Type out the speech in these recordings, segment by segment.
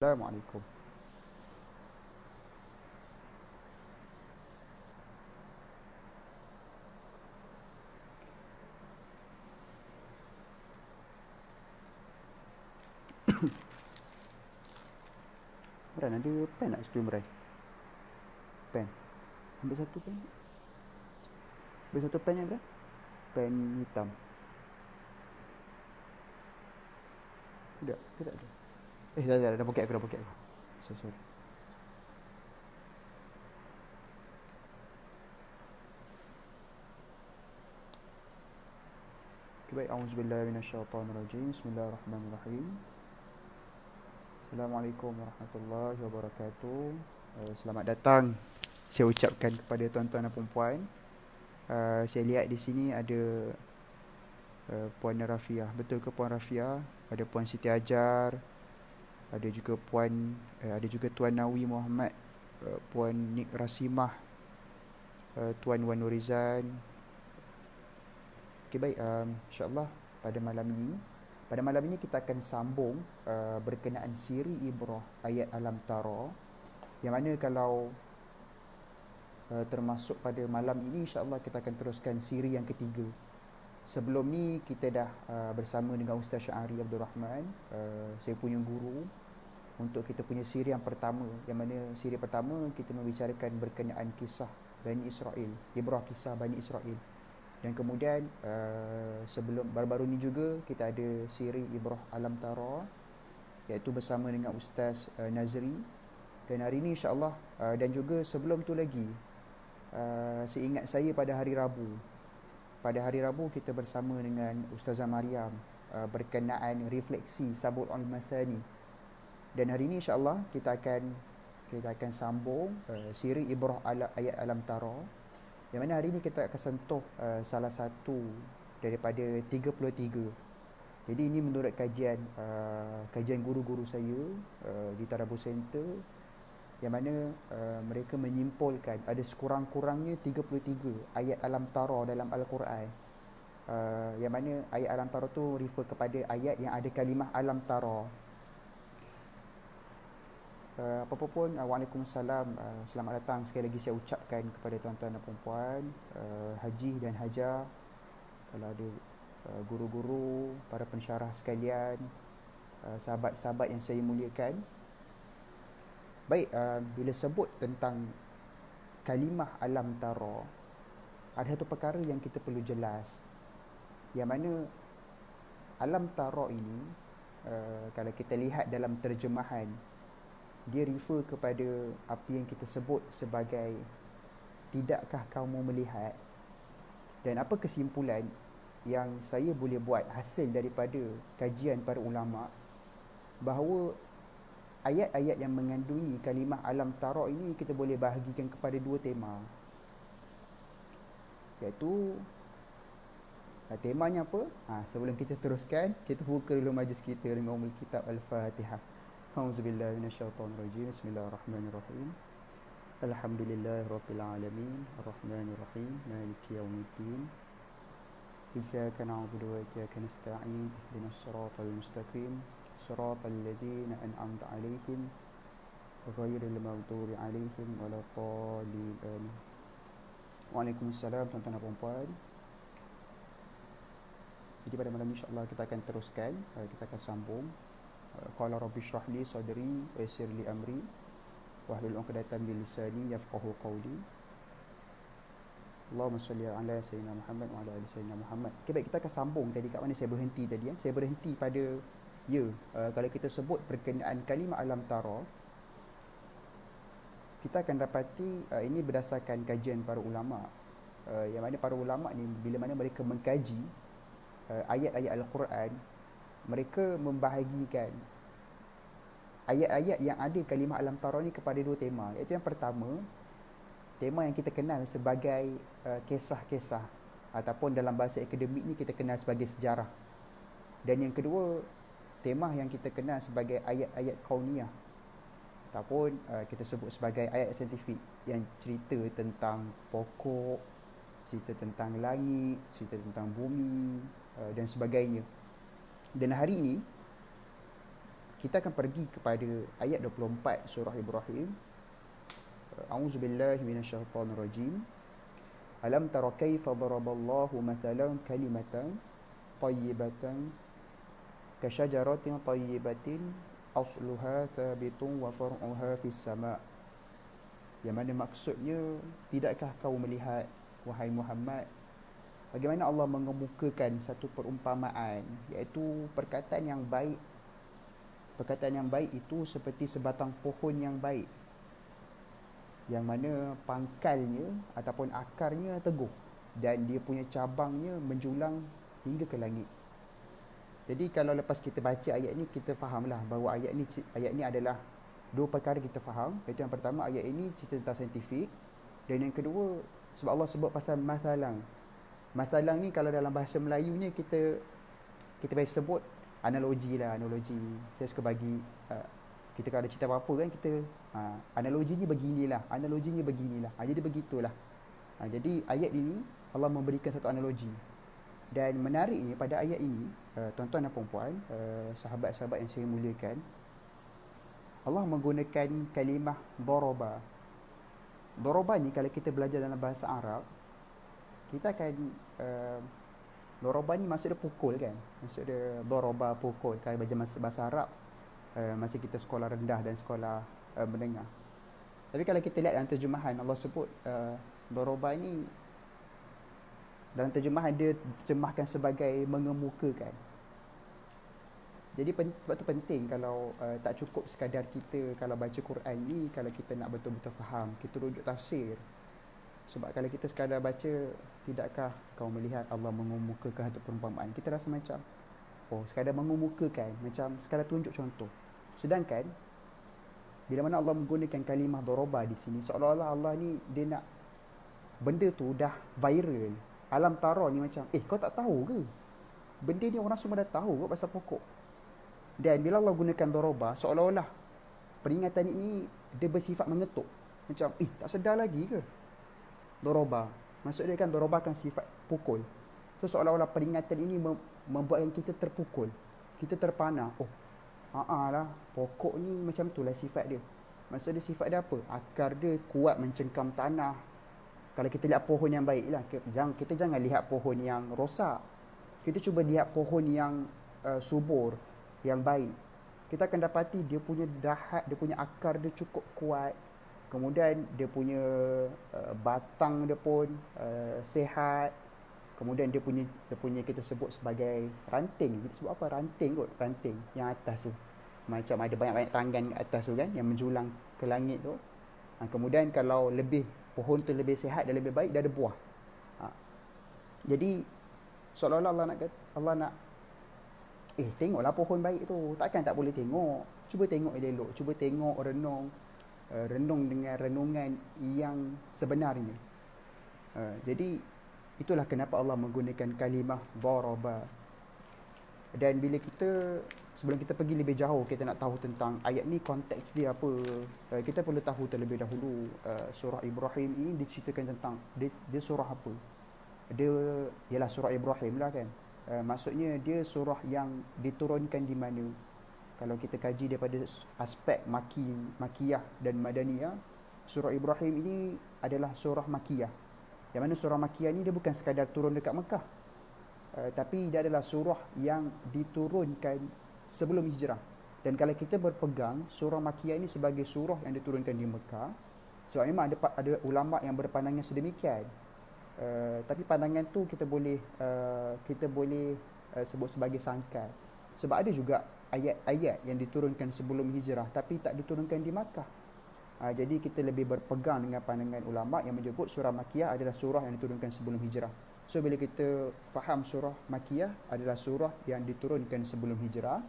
Assalamualaikum. Imran ada pen nak situ Imran? Pen. Ambil satu pen. Ambil satu pen Imran. Pen hitam. Tidak, ke tak ada. Dah poket aku, dah poket aku. Sorry. Okay, baik. Auzubillahi minasyaitonirrajim. Bismillahirrahmanirrahim. Assalamualaikum warahmatullahi wabarakatuh. Selamat datang saya ucapkan kepada tuan-tuan dan puan-puan. Saya lihat di sini ada Puan Rafiah. Betul ke Puan Rafiah? Ada Puan Siti Ajar, ada juga ada juga Tuan Nawi Muhammad, Puan Nik Rasimah, Tuan Wan Nurizan. Okey, baik, insyaAllah pada malam ini kita akan sambung berkenaan siri Ibrah ayat Alam Tara, yang mana kalau termasuk pada malam ini insyaAllah kita akan teruskan siri yang ketiga. Sebelum ni kita dah bersama dengan Ustaz Syahari Abdul Rahman, saya punya guru, untuk kita punya siri yang pertama, yang mana siri pertama kita membicarakan berkenaan kisah Bani Israel, Ibrah kisah Bani Israel. Dan kemudian sebelum baru-baru ni juga kita ada siri Ibrah Alam Tara, iaitu bersama dengan Ustaz Nazri. Dan hari ni insyaAllah dan juga sebelum tu lagi, seingat saya pada hari Rabu kita bersama dengan Ustazah Mariam berkenaan refleksi Sabul al-Mathani. Dan hari ini insyaAllah kita akan sambung siri Ibrah ayat Alam Tara, yang mana hari ini kita akan sentuh salah satu daripada 33. Jadi ini menurut kajian guru-guru saya di Tadabbur Center, yang mana mereka menyimpulkan ada sekurang-kurangnya 33 ayat Alam Tara dalam Al-Quran, yang mana ayat Alam Tara tu refer kepada ayat yang ada kalimah Alam Tara. Apa-apa pun, Waalaikumsalam, selamat datang sekali lagi saya ucapkan kepada tuan-tuan dan puan-puan, Haji dan Hajar, kalau ada guru-guru, para pensyarah sekalian, sahabat-sahabat yang saya muliakan. Baik, bila sebut tentang kalimah Alam Tara, ada satu perkara yang kita perlu jelas, yang mana Alam Tara ini, kalau kita lihat dalam terjemahan, dia refer kepada apa yang kita sebut sebagai tidakkah kamu melihat. Dan apa kesimpulan yang saya boleh buat hasil daripada kajian para ulama, bahawa ayat-ayat yang mengandungi kalimah Alam Tara ini kita boleh bahagikan kepada dua tema, iaitu temanya apa? Sebelum kita teruskan, kita buka dulu majlis kita dengan umul kitab Al-Fatihah. Auzubillahi minasyaitonirrajim. Bismillahirrahmanirrahim. Alhamdulillahirabbil alamin, arrahmanirrahim, maliki yaumiddin. Iyyaka na'budu wa iyyaka nasta'in. Ihdinas siratal mustaqim, siratal ladzina an'amta 'alaihim ghairil maghdubi 'alaihim waladdallin. Amin. Waalaikumsalam tuan-tuan dan puan-puan. Jadi pada malam ini insya-Allah kita akan teruskan, kita akan sambung. Qala rabbi shrah li sadri wa yassir li amri wahlul 'uqdatam min lisani yafqahu qawli. Allahumma shalli ala sayyidina Muhammad wa ala ali sayyidina Muhammad. Okay, baik, kita akan sambung tadi kat mana saya berhenti tadi. Saya berhenti pada kalau kita sebut berkenaan kalimah Alam Tara, kita akan dapati ini berdasarkan kajian para ulama, yang mana para ulama ni bila mana mereka mengkaji ayat-ayat Al-Quran, mereka membahagikan ayat-ayat yang ada kalimah Alam Tara ni kepada dua tema. Iaitu yang pertama, tema yang kita kenal sebagai kisah-kisah, ataupun dalam bahasa akademik ni kita kenal sebagai sejarah. Dan yang kedua, tema yang kita kenal sebagai ayat-ayat kauniyah, ataupun kita sebut sebagai ayat saintifik, yang cerita tentang pokok, cerita tentang langit, cerita tentang bumi, dan sebagainya. Dan hari ini Kita akan pergi kepada ayat 24 surah Ibrahim. A'udzubillahi minasyaitonirrajim. Alam tara kaifa daraballahu mathalan kalimatan tayyibatan kasyajaratin tayyibatin asluha thabitun wa far'uha fis sama'. Yang mana maksudnya, tidakkah kau melihat wahai Muhammad bagaimana Allah mengemukakan satu perumpamaan, iaitu perkataan yang baik. Perkataan yang baik itu seperti sebatang pohon yang baik, yang mana pangkalnya ataupun akarnya teguh dan dia punya cabangnya menjulang hingga ke langit. Jadi kalau lepas kita baca ayat ni, kita fahamlah bahawa ayat ni adalah dua perkara kita faham. Iaitu yang pertama, ayat ini cerita tentang saintifik, dan yang kedua sebab Allah sebut pasal mathalang. Mathalang ni kalau dalam bahasa Melayunya kita biasa sebut analogi lah, analogi. Saya suka bagi kita kalau ada cerita apa-apa kan, kita analoginya beginilah, analoginya beginilah. Jadi begitulah. Jadi ayat ini Allah memberikan satu analogi. Dan menariknya pada ayat ini, tuan-tuan dan puan-puan, sahabat-sahabat yang saya muliakan, Allah menggunakan kalimah daraba. Daraba ni kalau kita belajar dalam bahasa Arab, kita akan daraba ni maksud dia pukul kan. Maksud dia daraba, pukul. Kalau belajar bahasa Arab, masa kita sekolah rendah dan sekolah menengah. Tapi kalau kita lihat dalam terjemahan, Allah sebut daraba ni, dalam terjemahan dia terjemahkan sebagai mengemukakan. Jadi sebab tu penting kalau tak cukup sekadar kita kalau baca Quran ni, kalau kita nak betul-betul faham, kita rujuk tafsir. Sebab kalau kita sekadar baca, tidakkah kau melihat Allah mengemukakan satu perumpamaan, kita rasa macam sekadar mengemukakan, macam sekadar tunjuk contoh. Sedangkan bila mana Allah menggunakan kalimah daraba di sini, seolah-olah Allah ni dia nak benda tu dah viral. Alam tara ni macam, kau tak tahu ke? Benda ni orang semua dah tahu ke pasal pokok. Dan bila Allah gunakan daraba, seolah-olah peringatan ini dia bersifat mengetuk. Macam, tak sedar lagi ke? Daraba. Maksud dia kan daraba kan sifat pukul. So seolah-olah peringatan ini membuatkan kita terpukul. Kita terpana. Lah, pokok ni macam itulah sifat dia. Maksud dia sifat dia apa? Akar dia kuat mencengkam tanah. Kalau kita lihat pohon yang baik lah, kita jangan lihat pohon yang rosak. Kita cuba lihat pohon yang subur, yang baik. Kita akan dapati dia punya dahat, dia punya akar dia cukup kuat. Kemudian dia punya batang dia pun sihat. Kemudian dia punya kita sebut sebagai ranting. Kita sebut apa? Ranting kot, ranting yang atas tu. Macam ada banyak-banyak tanggan kat atas tu kan, yang menjulang ke langit tu. Kemudian kalau pohon tu lebih sihat dan lebih baik, dah ada buah. Jadi seolah-olah Allah nak tengoklah pohon baik tu. Takkan tak boleh tengok. Cuba tengok elok, cuba tengok renung dengan renungan yang sebenarnya. Jadi itulah kenapa Allah menggunakan kalimah daraba. Dan bila sebelum kita pergi lebih jauh, kita nak tahu tentang ayat ni, konteks dia apa, kita perlu tahu terlebih dahulu surah Ibrahim ini diceritakan tentang dia surah apa. Dia ialah surah Ibrahim lah kan. Maksudnya dia surah yang diturunkan di mana. Kalau kita kaji daripada aspek makiyah dan madaniyah, surah Ibrahim ini adalah surah makiyah. Yang mana surah makiyah ni dia bukan sekadar turun dekat Mekah, tapi dia adalah surah yang diturunkan sebelum hijrah. Dan kalau kita berpegang surah makiyah ini sebagai surah yang diturunkan di Mekah, sebab memang ada ulama yang berpandangan sedemikian. Tapi pandangan tu kita boleh sebut sebagai sangkal. Sebab ada juga ayat-ayat yang diturunkan sebelum hijrah tapi tak diturunkan di Makkah. Jadi kita lebih berpegang dengan pandangan ulama yang menyebut surah makiyah adalah surah yang diturunkan sebelum hijrah. So bila kita faham surah makiyah adalah surah yang diturunkan sebelum hijrah,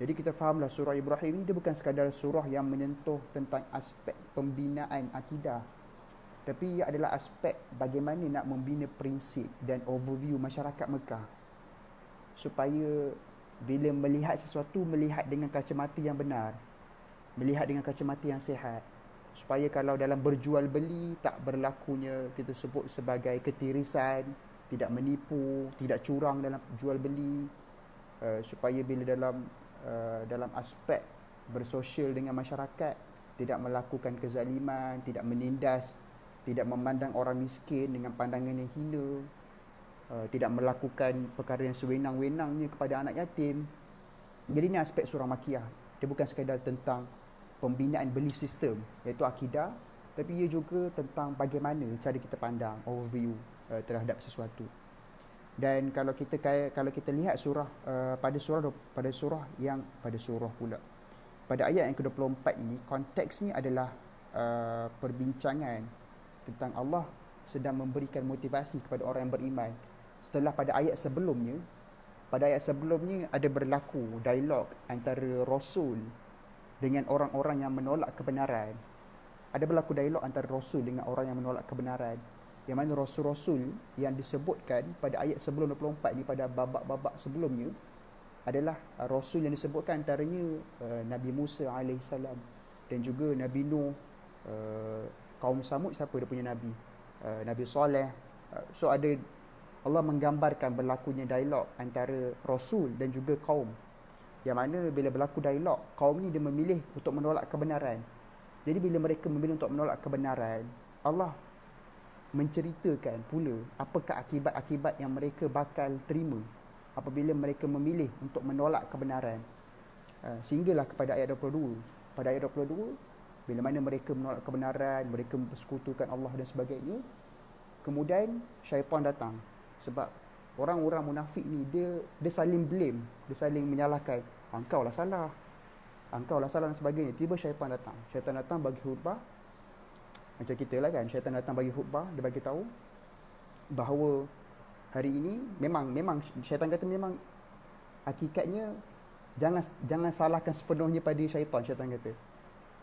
jadi kita fahamlah surah Ibrahim ini dia bukan sekadar surah yang menyentuh tentang aspek pembinaan akidah, tapi ia adalah aspek bagaimana nak membina prinsip dan overview masyarakat Mekah, supaya bila melihat sesuatu, melihat dengan kacamata yang benar, melihat dengan kacamata yang sihat, supaya kalau dalam berjual beli tak berlakunya kita sebut sebagai ketirisan, tidak menipu, tidak curang dalam jual beli, supaya bila dalam dalam aspek bersosial dengan masyarakat, tidak melakukan kezaliman, tidak menindas, tidak memandang orang miskin dengan pandangan yang hina, tidak melakukan perkara yang sewenang-wenangnya kepada anak yatim. Jadi ini aspek surah Makiyah. Dia bukan sekadar tentang pembinaan belief system, iaitu akidah, tapi ia juga tentang bagaimana cara kita pandang, overview terhadap sesuatu. Dan kalau kita lihat pada ayat yang ke-24 ini, konteksnya adalah perbincangan tentang Allah sedang memberikan motivasi kepada orang yang beriman. Setelah pada ayat sebelumnya ada berlaku dialog antara Rasul dengan orang-orang yang menolak kebenaran. Ada berlaku dialog antara Rasul dengan orang yang menolak kebenaran. Yang mana Rasul-Rasul yang disebutkan pada ayat sebelum 24 ni, pada babak-babak sebelumnya, adalah Rasul yang disebutkan antaranya Nabi Musa AS dan juga Nabi Nuh, kaum Samud, siapa dia punya Nabi? Nabi Saleh. So ada, Allah menggambarkan berlakunya dialog antara Rasul dan juga kaum. Yang mana bila berlaku dialog, kaum ni dia memilih untuk menolak kebenaran. Jadi bila mereka memilih untuk menolak kebenaran, Allah menceritakan pula apakah akibat-akibat yang mereka bakal terima apabila mereka memilih untuk menolak kebenaran. Sehinggalah kepada ayat 22. Pada ayat 22, bila mana mereka menolak kebenaran, mereka mempersekutukan Allah dan sebagainya, kemudian syaitan datang. Sebab orang-orang munafik ni dia saling blame, dia saling menyalahkan, engkau lah salah dan sebagainya. Tiba syaitan datang bagi khutbah. Macam kita lah kan, syaitan datang bagi khutbah, dia bagi tahu bahawa hari ini memang syaitan kata memang hakikatnya jangan salahkan sepenuhnya pada syaitan kata.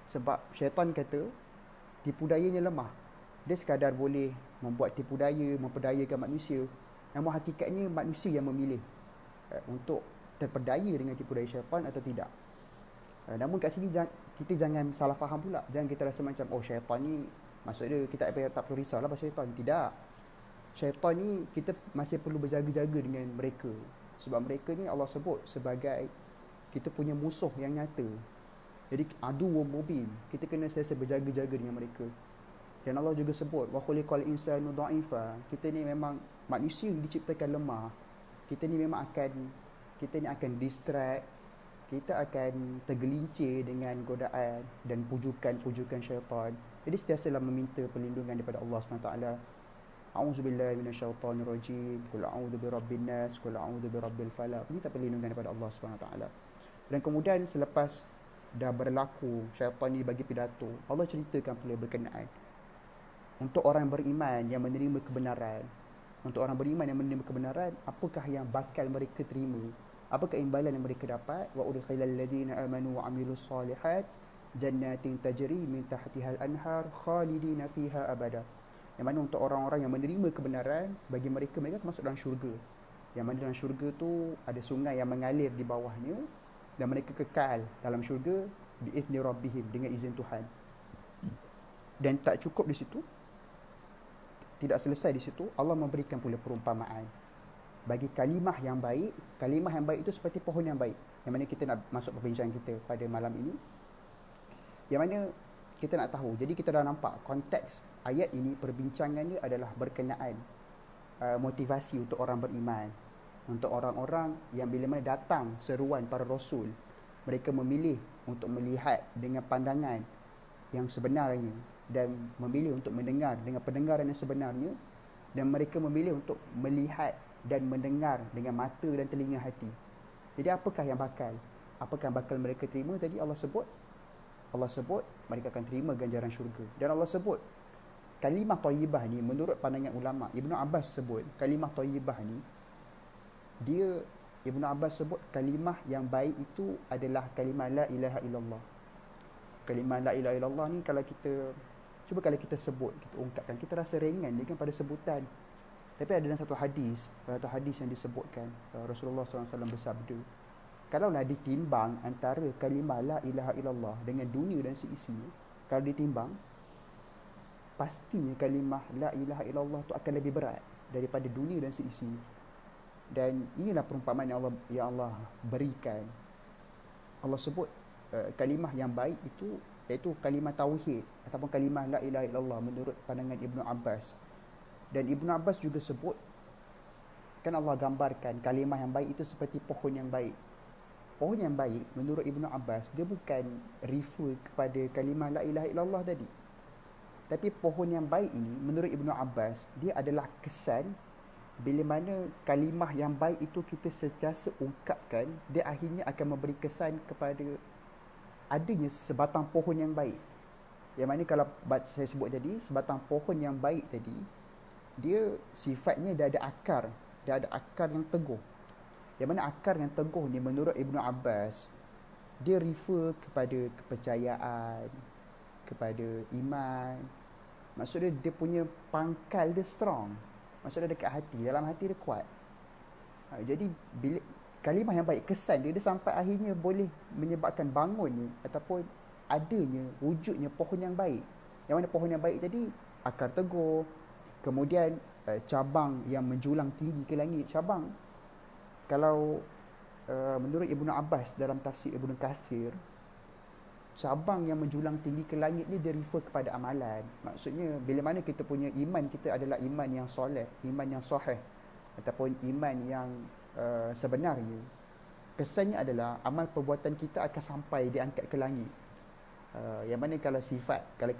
Sebab syaitan kata tipu dayanya lemah. Dia sekadar boleh membuat tipu daya, memperdayakan manusia. Namun hakikatnya manusia yang memilih untuk terperdaya dengan tipu daya syaitan atau tidak. Namun kat sini kita jangan salah faham pula. Jangan kita rasa macam syaitan ni, maksud dia kita tak perlu risaulah pasal syaitan. Tidak. Syaitan ni kita masih perlu berjaga-jaga dengan mereka. Sebab mereka ni Allah sebut sebagai kita punya musuh yang nyata. Jadi aduwwum mubin. Kita kena sentiasa berjaga-jaga dengan mereka. Dan Allah juga sebut wa khuliqal insanu dha'ifa. Kita ni memang manusia diciptakan lemah. Kita ni akan distract. Kita akan tergelincir dengan godaan dan pujukan syaitan. Jadi sentiasalah meminta perlindungan daripada Allah SWT. A'udzubillahi minasyaitonirrajim. Qul a'udzu birabbin nas, qul a'udzu birabbil falaq. Minta perlindungan daripada Allah SWT. Dan kemudian selepas dah berlaku syaitan ni bagi pidato, Allah ceritakan pula berkenaan untuk orang beriman yang menerima kebenaran. Untuk orang beriman yang menerima kebenaran, apakah yang bakal mereka terima? Apakah imbalan yang mereka dapat? Wa udkhilal ladina amanu wa amilus solihat jannatin tajri min tahtihal anhar khalidina fiha abada. Yang mana untuk orang-orang yang menerima kebenaran, bagi mereka akan masuk dalam syurga. Yang mana dalam syurga tu ada sungai yang mengalir di bawahnya dan mereka kekal dalam syurga biizni rabbihim, dengan izin Tuhan. Dan tak cukup di situ, tidak selesai di situ, Allah memberikan pula perumpamaan. Bagi kalimah yang baik itu seperti pohon yang baik. Yang mana kita nak masuk perbincangan kita pada malam ini. Yang mana kita nak tahu, jadi kita dah nampak konteks ayat ini, perbincangannya adalah berkenaan motivasi untuk orang beriman. Untuk orang-orang yang bila mana datang seruan para rasul, mereka memilih untuk melihat dengan pandangan yang sebenarnya dan memilih untuk mendengar dengan pendengaran yang sebenarnya, dan mereka memilih untuk melihat dan mendengar dengan mata dan telinga hati. Jadi apakah yang bakal mereka terima? Tadi Allah sebut mereka akan terima ganjaran syurga. Dan Allah sebut kalimah thayyibah ni, menurut pandangan ulama, Ibnu Abbas sebut kalimah thayyibah ni, Ibnu Abbas sebut kalimah yang baik itu adalah kalimah la ilaha illallah. Kalimah la ilaha illallah ni kalau kita sebut, kita ungkapkan, kita rasa ringan dengan pada sebutan. Tapi ada dalam satu hadis yang disebutkan, Rasulullah SAW bersabda, kalaulah ditimbang antara kalimah la ilaha illallah dengan dunia dan seisinya, kalau ditimbang, pastinya kalimah la ilaha illallah tu akan lebih berat daripada dunia dan seisinya. Dan inilah perumpamaan yang Allah berikan Allah sebut kalimah yang baik itu iaitu kalimah tauhid ataupun kalimah la ilaha illallah menurut pandangan Ibnu Abbas. Dan Ibnu Abbas juga sebut, kan Allah gambarkan kalimah yang baik itu seperti pohon yang baik. Pohon yang baik menurut Ibnu Abbas dia bukan refer kepada kalimah la ilaha illallah tadi. Tapi pohon yang baik ini menurut Ibnu Abbas dia adalah kesan bila mana kalimah yang baik itu kita sentiasa ungkapkan, dia akhirnya akan memberi kesan kepada adanya sebatang pohon yang baik. Yang mana kalau saya sebut tadi, sebatang pohon yang baik tadi, dia sifatnya dia ada akar yang teguh. Yang mana akar yang teguh ni menurut Ibnu Abbas, dia refer kepada kepercayaan, kepada iman. Maksudnya dia punya pangkal dia strong. Maksudnya dekat hati, dalam hati dia kuat. Jadi bila kalimah yang baik, kesan dia sampai akhirnya boleh menyebabkan bangunnya ataupun adanya, wujudnya pohon yang baik. Yang mana pohon yang baik tadi akar teguh, kemudian cabang yang menjulang tinggi ke langit. Cabang, kalau menurut Ibnu Abbas dalam tafsir Ibnu Kathir, cabang yang menjulang tinggi ke langit ni dia refer kepada amalan. Maksudnya bila mana kita punya iman kita adalah iman yang soleh, iman yang sahih ataupun iman yang sebenarnya, kesannya adalah amal perbuatan kita akan sampai diangkat ke langit. Yang mana kalau sifat, kalau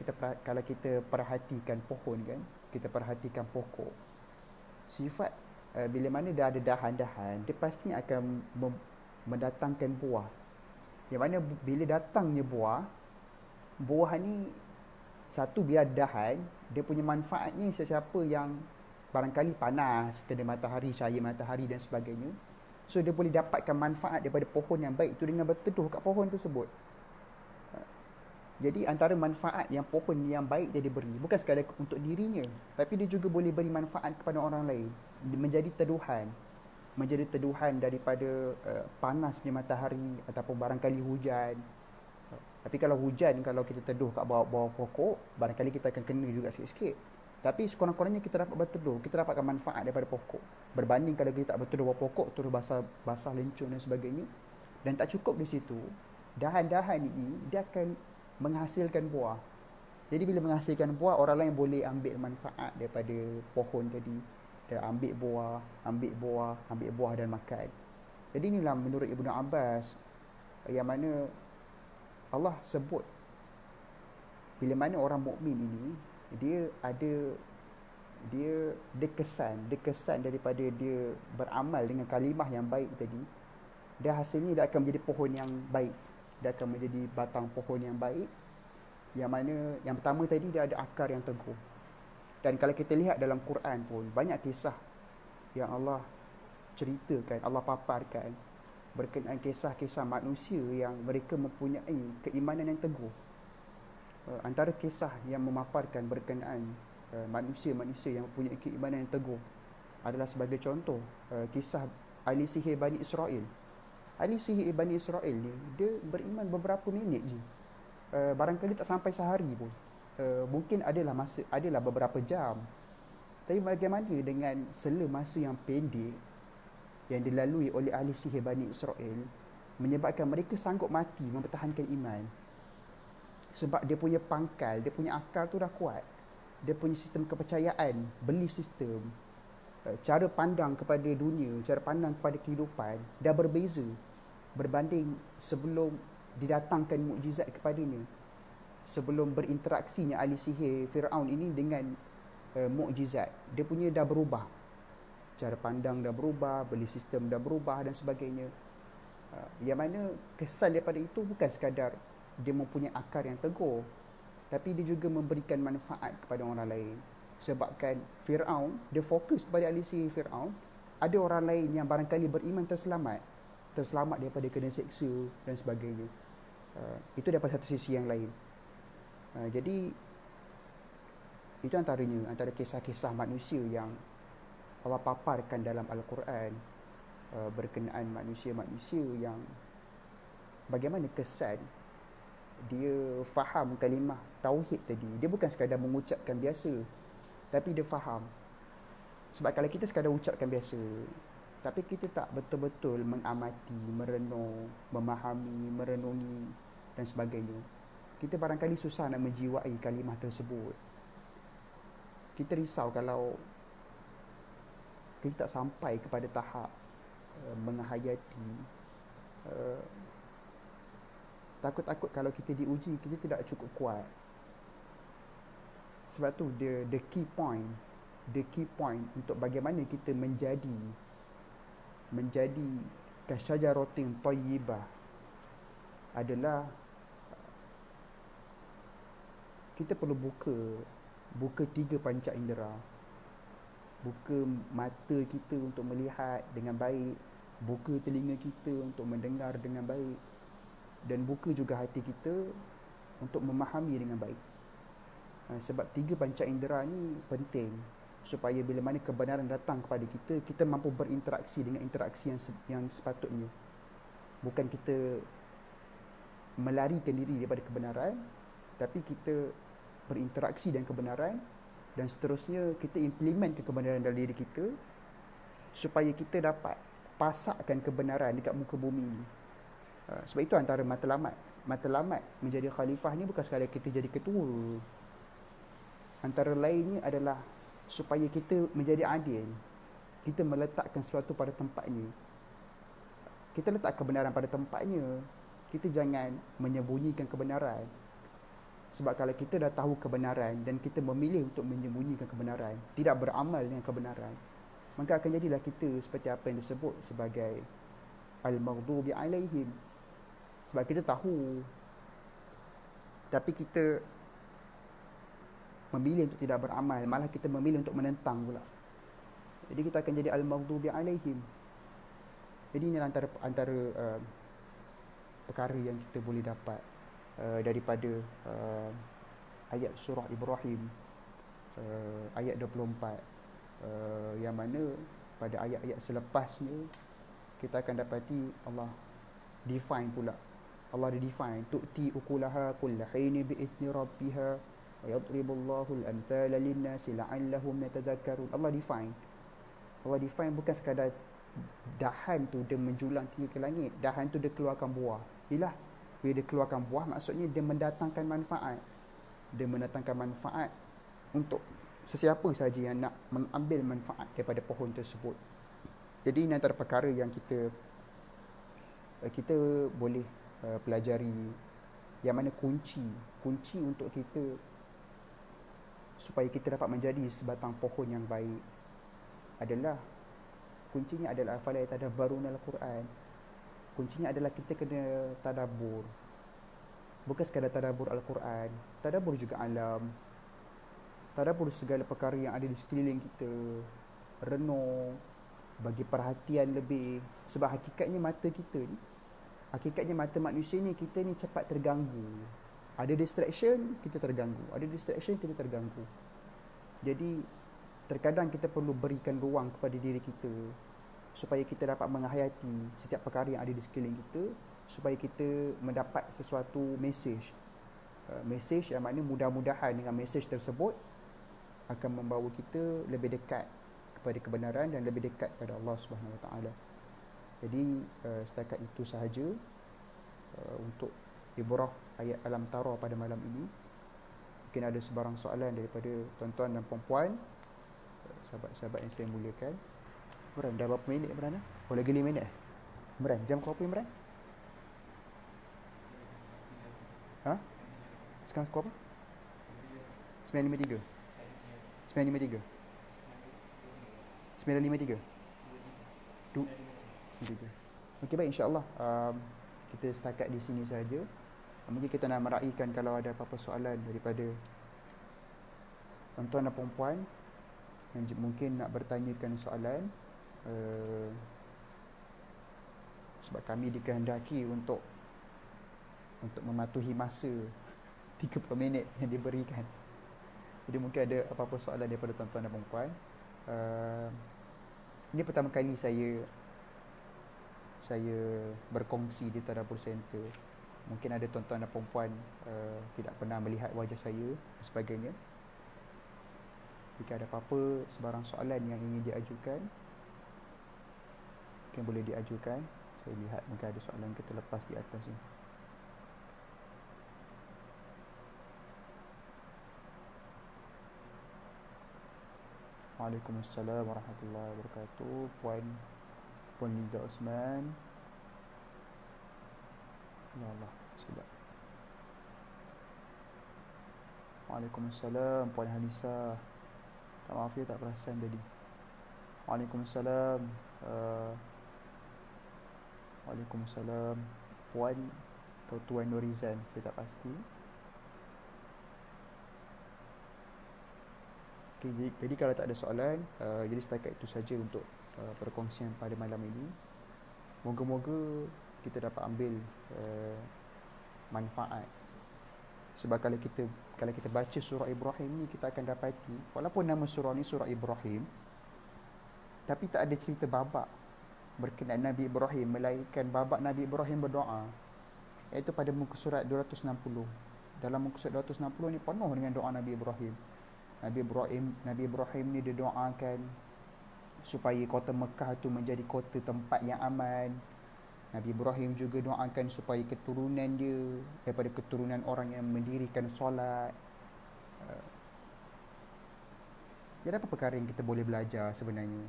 kita perhatikan pohon kan, kita perhatikan pokok, sifat bila mana dia ada dahan-dahan, dia pastinya akan mendatangkan buah. Yang mana bila datangnya buah ni satu biar dahan, dia punya manfaatnya sesiapa yang barangkali panas, kena matahari, cahaya matahari dan sebagainya. So dia boleh dapatkan manfaat daripada pohon yang baik itu dengan berteduh kat pohon tersebut. Jadi antara manfaat yang pohon yang baik dia diberi, bukan sekadar untuk dirinya, tapi dia juga boleh beri manfaat kepada orang lain. Menjadi teduhan daripada panasnya matahari ataupun barangkali hujan. Tapi kalau hujan, kalau kita teduh kat bawah pokok, barangkali kita akan kena juga sikit-sikit. Tapi sekurang-kurangnya kita dapat berteduh, kita dapatkan manfaat daripada pokok. Berbanding kalau kita tak berteduh bawah pokok, terus basah lencung dan sebagainya. Dan tak cukup di situ, dahan-dahan ini dia akan menghasilkan buah. Jadi bila menghasilkan buah, orang lain boleh ambil manfaat daripada pohon tadi. Dia ambil buah dan makan. Jadi inilah menurut Ibnu Abbas yang mana Allah sebut bila mana orang mukmin ini dia kesan daripada dia beramal dengan kalimah yang baik tadi, dia hasilnya dia akan menjadi pohon yang baik, dia akan menjadi batang pohon yang baik, yang mana yang pertama tadi dia ada akar yang teguh. Dan kalau kita lihat dalam Quran pun banyak kisah yang Allah ceritakan, Allah paparkan berkenaan kisah-kisah manusia yang mereka mempunyai keimanan yang teguh. Antara kisah yang memaparkan berkenaan manusia-manusia yang mempunyai keimanan yang teguh adalah sebagai contoh kisah ahli sihir Bani Israel. Ahli sihir Bani Israel ni dia beriman beberapa minit je, barangkali tak sampai sehari pun, mungkin adalah beberapa jam. Tapi bagaimana dengan sela masa yang pendek yang dilalui oleh ahli sihir Bani Israel menyebabkan mereka sanggup mati mempertahankan iman. Sebab dia punya pangkal, dia punya akar tu dah kuat. Dia punya sistem kepercayaan, belief system, cara pandang kepada dunia, cara pandang kepada kehidupan dah berbeza berbanding sebelum didatangkan mukjizat kepadanya. Sebelum berinteraksinya ahli sihir Firaun ini dengan mukjizat, dia punya dah berubah. Cara pandang dah berubah, belief system dah berubah dan sebagainya. Yang mana kesan daripada itu bukan sekadar dia mempunyai akar yang teguh, tapi dia juga memberikan manfaat kepada orang lain. Sebabkan Firaun, dia fokus kepada ahli sihir Firaun, ada orang lain yang barangkali beriman terselamat daripada kena seksa dan sebagainya. Itu daripada satu sisi yang lain. Jadi itu antara kisah-kisah manusia yang Allah paparkan dalam Al-Quran berkenaan manusia-manusia yang bagaimana kesan dia faham kalimah tauhid tadi. Dia bukan sekadar mengucapkan biasa, tapi dia faham. Sebab kalau kita sekadar ucapkan biasa, Tapi kita tak betul-betul mengamati, merenung, memahami, merenungi dan sebagainya. Kita barangkali susah nak menjiwai kalimah tersebut. Kita risau kalau kita tak sampai kepada tahap menghayati. Takut-takut kalau kita diuji, kita tidak cukup kuat. Sebab tu the key point untuk bagaimana kita menjadi kasyajaratin tayyibah adalah kita perlu buka 3 panca indera. Buka mata kita untuk melihat dengan baik, buka telinga kita untuk mendengar dengan baik, dan buka juga hati kita untuk memahami dengan baik. Sebab 3 panca indera ni penting supaya bila mana kebenaran datang kepada kita, kita mampu berinteraksi dengan interaksi yang sepatutnya. Bukan kita melarikan diri daripada kebenaran, tapi kita berinteraksi dengan kebenaran dan seterusnya kita implement kebenaran dalam diri kita supaya kita dapat pasakkan kebenaran dekat muka bumi ni. Sebab itu antara matlamat menjadi khalifah ni bukan sekadar kita jadi ketua. Antara lainnya adalah supaya kita menjadi adil. Kita meletakkan sesuatu pada tempatnya. Kita letak kebenaran pada tempatnya. Kita jangan menyembunyikan kebenaran. Sebab kalau kita dah tahu kebenaran dan kita memilih untuk menyembunyikan kebenaran, tidak beramal dengan kebenaran, maka akan jadilah kita seperti apa yang disebut sebagai al-maghdubi alaihim. Sebab kita tahu, tapi kita memilih untuk tidak beramal, malah kita memilih untuk menentang pula. Jadi kita akan jadi al-maghdubi alaihim. Jadi ini antara perkara yang kita boleh dapat daripada ayat surah Ibrahim, ayat 24, yang mana pada ayat-ayat selepasnya kita akan dapati Allah define pula. Allah define tu'ti ukulaha kulla hini bi'ithni rabbiha wa yadribullahu al-amthala lin-nasi la'allahum yatadhakkarun. Allah define bukan sekadar dahan tu dia menjulang tinggi ke langit, dahan tu dia keluarkan buah. Ialah bila dia keluarkan buah, maksudnya dia mendatangkan manfaat. Dia mendatangkan manfaat untuk sesiapa sahaja yang nak mengambil manfaat daripada pohon tersebut. Jadi ini antara perkara yang kita boleh pelajari, yang mana kunci untuk kita supaya kita dapat menjadi sebatang pohon yang baik adalah, kuncinya adalah afala yatadabbaruna al-Quran. Kuncinya adalah kita kena tadabbur. Bukan sekadar tadabbur Al-Quran, tadabbur juga alam, tadabbur segala perkara yang ada di sekeliling kita, renung, bagi perhatian lebih. Sebab hakikatnya mata manusia ni, kita ni cepat terganggu. Ada distraction, kita terganggu. Jadi terkadang kita perlu berikan ruang kepada diri kita supaya kita dapat menghayati setiap perkara yang ada di sekeliling kita, supaya kita mendapat sesuatu message yang mana mudah-mudahan dengan message tersebut akan membawa kita lebih dekat kepada kebenaran dan lebih dekat kepada Allah Subhanahu Wa Taala. Jadi setakat itu sahaja untuk ibrah ayat Alam Tara pada malam ini. Mungkin ada sebarang soalan daripada tuan-tuan dan puan-puan, sahabat-sahabat yang saya muliakan. Imran, dah berapa minit Imran? Oh, lagi 5 minit. Imran, jam berapa Imran? Ha? Sekarang skor apa? 953. 953. 953. 953. Okey, baik, insya-Allah kita setakat di sini saja. Mungkin kita nak meraihkan kalau ada apa-apa soalan daripada tuan-tuan dan puan-puan yang mungkin nak bertanyakan soalan. Sebab kami dikehendaki untuk mematuhi masa 30 minit yang diberikan. Jadi mungkin ada apa-apa soalan daripada tuan-tuan dan puan-puan. Ini pertama kali saya berkongsi di Tadabbur Center. Mungkin ada tuan-tuan dan puan-puan tidak pernah melihat wajah saya dan sebagainya. Jika ada apa-apa sebarang soalan yang ingin diajukan, Mungkin boleh diajukan. Saya lihat mungkin ada soalan kita lepas di atas ni. Waalaikumsalam warahmatullahi wabarakatuh. Puan Liza Osman. Ya Allah, silap. Waalaikumsalam Puan Hanisa. Tak, maaf ya, tak perasan tadi. Waalaikumsalam. Waalaikumsalam Puan atau Tuan Nurizan, saya tak pasti. Okay, jadi kalau tak ada soalan, jadi setakat itu saja untuk perkongsian pada malam ini. Moga-moga kita dapat ambil manfaat. Sebab kalau kita baca surah Ibrahim ni, kita akan dapati walaupun nama surah ni surah Ibrahim, tapi tak ada cerita babak berkenaan Nabi Ibrahim, melainkan babak Nabi Ibrahim berdoa, iaitu pada muka surat 260. Dalam muka surat 260 ni penuh dengan doa Nabi Ibrahim. Nabi Ibrahim ni dia doakan supaya kota Mekah tu menjadi kota tempat yang aman. Nabi Ibrahim juga doakan supaya keturunan dia daripada keturunan orang yang mendirikan solat. Jadi apa perkara yang kita boleh belajar sebenarnya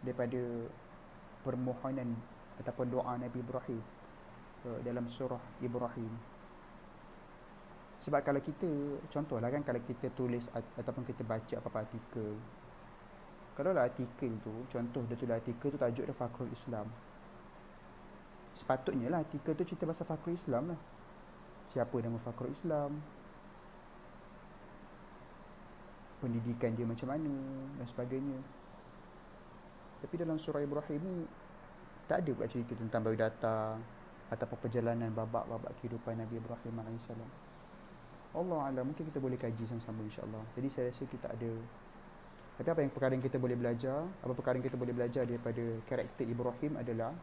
daripada permohonan ataupun doa Nabi Ibrahim dalam surah Ibrahim? Sebab kalau kita, contohlah kan, kalau kita tulis ataupun kita baca apa-apa artikel, kalau lah artikel tu, contoh dia tulis artikel tu tajuk dia Fakhrul Islam, sepatutnya lah artikel tu cerita pasal Fakhrul Islam lah. Siapa nama Fakhrul Islam, pendidikan dia macam mana dan sebagainya. Tapi dalam surah Ibrahim ni tak ada pula cerita tentang baru datang ataupun perjalanan babak-babak kehidupan Nabi Ibrahim AS. Allah Alam, mungkin kita boleh kaji sama-sama insya-Allah. Jadi saya rasa kita ada. Tapi apa yang perkara yang kita boleh belajar, daripada karakter Ibrahim adalah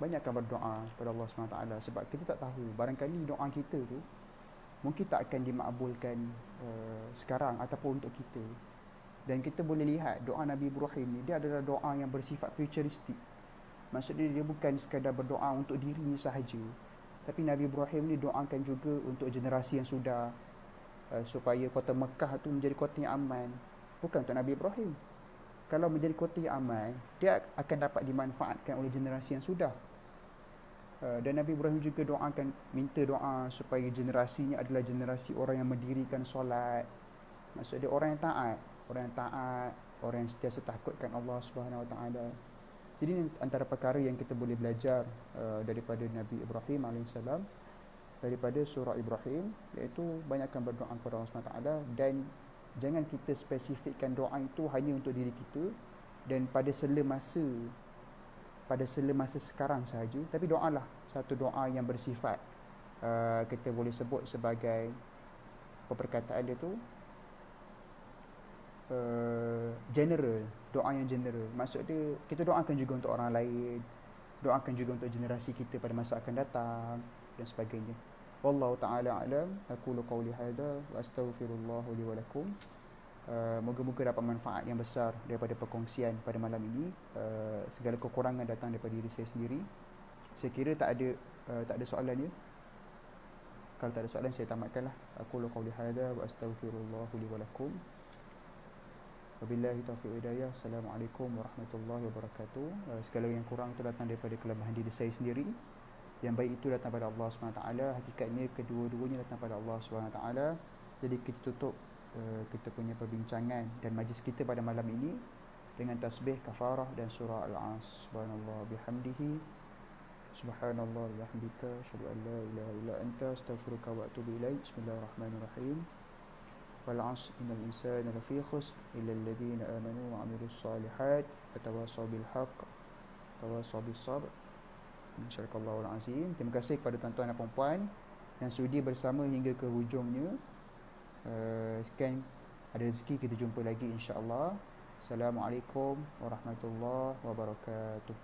banyakkan berdoa kepada Allah SWT. Sebab kita tak tahu, barangkali doa kita tu mungkin tak akan dimakbulkan sekarang ataupun untuk kita. Dan kita boleh lihat doa Nabi Ibrahim ni, dia adalah doa yang bersifat futuristik. Maksudnya dia bukan sekadar berdoa untuk dirinya sahaja, tapi Nabi Ibrahim ni doakan juga untuk generasi yang sudah, supaya kota Mekah tu menjadi kota yang aman. Bukan untuk Nabi Ibrahim. Kalau menjadi kota yang aman, dia akan dapat dimanfaatkan oleh generasi yang sudah. Dan Nabi Ibrahim juga doakan, minta doa supaya generasinya adalah generasi orang yang mendirikan solat. Maksudnya orang yang taat, orang yang sentiasa takutkan Allah Subhanahu Wa Taala. Jadi ini antara perkara yang kita boleh belajar daripada Nabi Ibrahim AS, daripada surah Ibrahim, iaitu banyakkan berdoa kepada Allah SWT. Dan jangan kita spesifikkan doa itu hanya untuk diri kita dan pada sela masa sekarang sahaja, tapi doalah satu doa yang bersifat, kita boleh sebut sebagai, perkataan dia tu general, doa yang general. Maksud dia, kita doakan juga untuk orang lain, doakan juga untuk generasi kita pada masa akan datang dan sebagainya. Wallahu ta'ala a'lam. Aqulu qawli hadha wa astaghfirullah li wa lakum. Moga-moga dapat manfaat yang besar daripada perkongsian pada malam ini. Segala kekurangan datang daripada diri saya sendiri. Saya kira tak ada soalan ya. Kalau tak ada soalan, saya tamatkanlah. Aqulu qawli hadha wa astaghfirullah li wa lakum. Wabillahi taufiq hidayah. Assalamualaikum warahmatullahi wabarakatuh. Segala yang kurang itu datang daripada kelemahan diri saya sendiri. Yang baik itu datang pada Allah SWT. Hakikatnya kedua-duanya datang pada Allah SWT. Jadi kita tutup kita punya perbincangan dan majlis kita pada malam ini dengan tasbih kafarah dan surah Al-As. Subhanallah bihamdihi, subhanallah bihamdika, asyhadu an la ilaha illa anta, astaghfiruka wa atubu ilaik. Bismillahirrahmanirrahim. Wal 'asr innal insana lafi khusr illa alladhina amanu wa 'amilus solihat wa tawasaw bil haqq tawasaw bis sabr. Insyaallah azim. Terima kasih kepada tuan-tuan dan puan-puan yang sudi bersama hingga ke hujungnya. Sekian, ada rezeki kita jumpa lagi insya-Allah. Assalamualaikum warahmatullahi wabarakatuh.